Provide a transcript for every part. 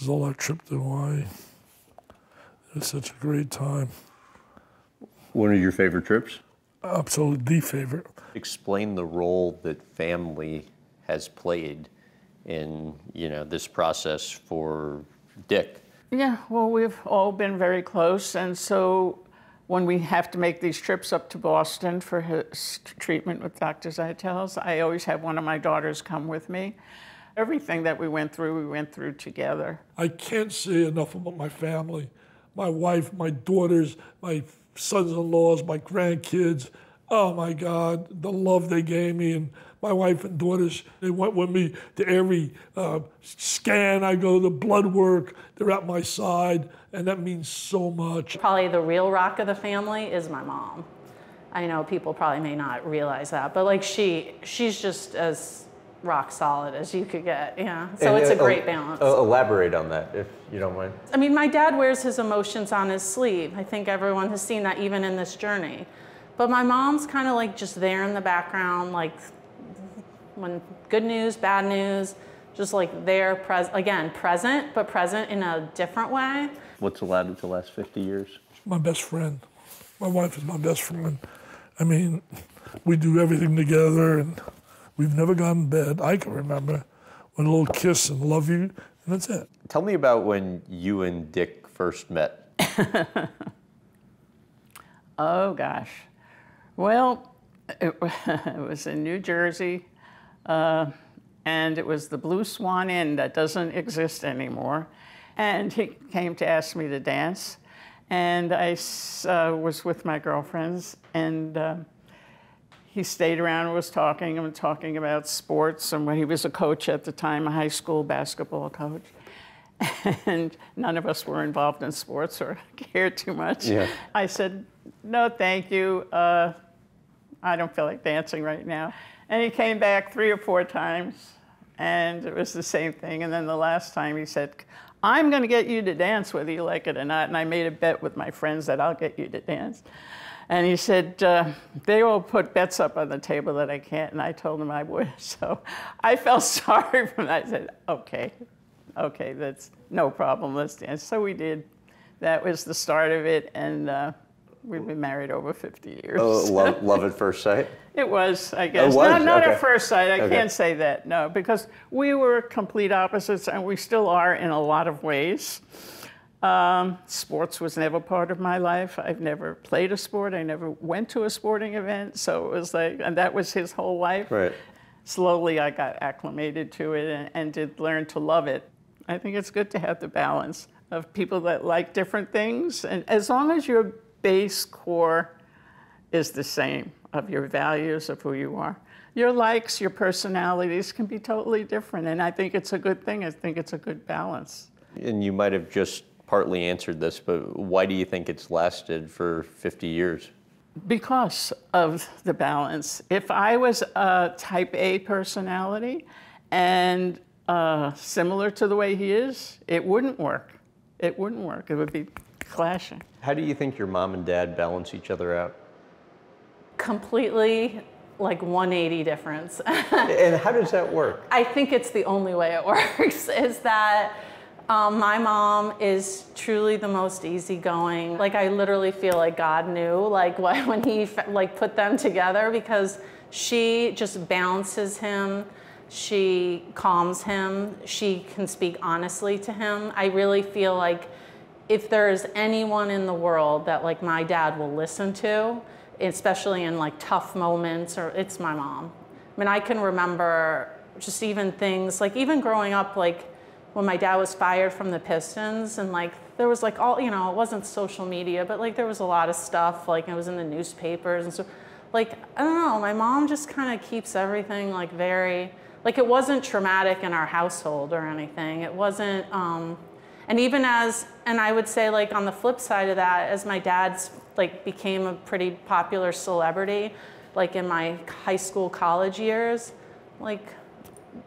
was all our trip to Hawaii. It was such a great time. One of your favorite trips? Absolutely the favorite. Explain the role that family has played in, this process for Dick. Yeah, well, we've all been very close, and so when we have to make these trips up to Boston for his treatment with Dr. Vitale, I always have one of my daughters come with me. Everything that we went through together. I can't say enough about my family. My wife, my daughters, my sons-in-laws, my grandkids. Oh my God, the love they gave me. And my wife and daughters, they went with me to every scan I go, the blood work, they're at my side, and that means so much. Probably the real rock of the family is my mom. I know people probably may not realize that, but like she's just as rock solid as you could get, yeah. So it's a great balance. Elaborate on that, if you don't mind. I mean, my dad wears his emotions on his sleeve. I think everyone has seen that even in this journey. But my mom's kind of like just there in the background, like when good news, bad news, just like there, present, but present in a different way. What's allowed it to last 50 years? My best friend. My wife is my best friend. I mean, we do everything together, and we've never gone to bed. I can remember one little kiss and love you, and that's it. Tell me about when you and Dick first met. Oh, gosh. Well, it was in New Jersey, and it was the Blue Swan Inn that doesn't exist anymore. And he came to ask me to dance, and I was with my girlfriends, and he stayed around and was talking about sports, and when he was a coach at the time, a high school basketball coach. And none of us were involved in sports or cared too much. Yeah. I said, no, thank you. I don't feel like dancing right now. And he came back 3 or 4 times, and it was the same thing. And then the last time he said, I'm going to get you to dance whether you like it or not. And I made a bet with my friends that I'll get you to dance. And he said, they all put bets up on the table that I can't, and I told him I would. So I felt sorry for that. I said, okay, that's no problem, let's dance. So we did. That was the start of it, and we've been married over 50 years. Oh, love at first sight? It was, I guess. It was? Not Okay. at first sight, I can't say that, no, because we were complete opposites, and we still are in a lot of ways. Sports was never part of my life. I've never played a sport. I never went to a sporting event. So it was like, and that was his whole life. Right. Slowly I got acclimated to it and did learn to love it. I think it's good to have the balance of people that like different things. And as long as your base core is the same, of your values, of who you are. Your likes, your personalities can be totally different. And I think it's a good thing. I think it's a good balance. And you might have just partly answered this, but why do you think it's lasted for 50 years? Because of the balance. If I was a type A personality and similar to the way he is, it wouldn't work. It wouldn't work. It would be clashing. How do you think your mom and dad balance each other out? Completely like 180 difference. And how does that work? I think it's the only way it works, is that my mom is truly the most easygoing. Like, I literally feel like God knew, like, when he like put them together, because she just balances him, she calms him, she can speak honestly to him. I really feel like if there's anyone in the world that like my dad will listen to, especially in like tough moments, or it's my mom. I mean, I can remember just even things like even growing up, like when my dad was fired from the Pistons, and like there was like all, you know, it wasn't social media, but like there was a lot of stuff, like it was in the newspapers and so, like, I don't know, my mom just kind of keeps everything like very, like it wasn't traumatic in our household or anything. It wasn't, and even as, and I would say like on the flip side of that, as my dad's like became a pretty popular celebrity, like in my high school, college years, like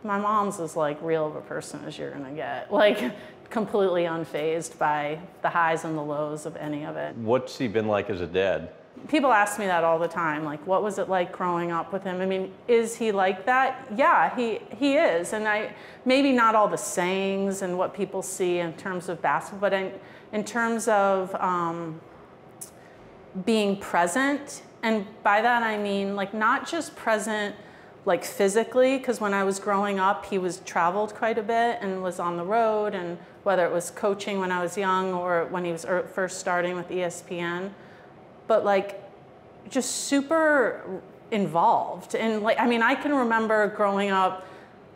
my mom's as like real of a person as you're gonna get. Like completely unfazed by the highs and the lows of any of it. What's he been like as a dad? people ask me that all the time, like, what was it like growing up with him? I mean, is he like that? Yeah, he is. And maybe not all the sayings and what people see in terms of basketball, but in terms of being present. And by that I mean, like, not just present like physically, because when I was growing up, he was traveled quite a bit and was on the road, and whether it was coaching when I was young or when he was first starting with ESPN, but like just super involved. And like, I mean, I can remember growing up,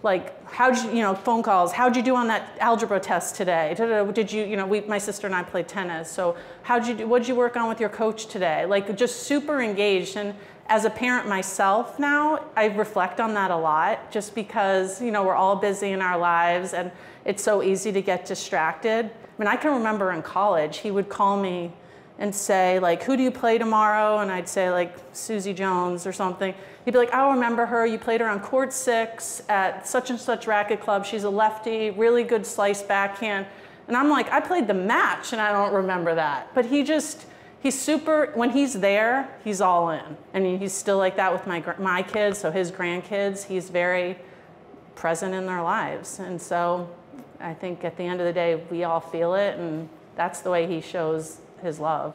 like, phone calls, how'd you do on that algebra test today? Did you, my sister and I played tennis, so what'd you work on with your coach today? Like, just super engaged. And as a parent myself now, I reflect on that a lot, just because, we're all busy in our lives and it's so easy to get distracted. I mean, I can remember in college, he would call me and say, like, who do you play tomorrow? And I'd say, like, Susie Jones or something. He'd be like, I'll remember her. You played her on court 6 at such and such racket club. She's a lefty, really good slice backhand. And I'm like, I played the match and I don't remember that. But he's super, when he's there, he's all in. And he's still like that with my kids, so his grandkids. He's very present in their lives. And so I think at the end of the day, we all feel it, and that's the way he shows his love.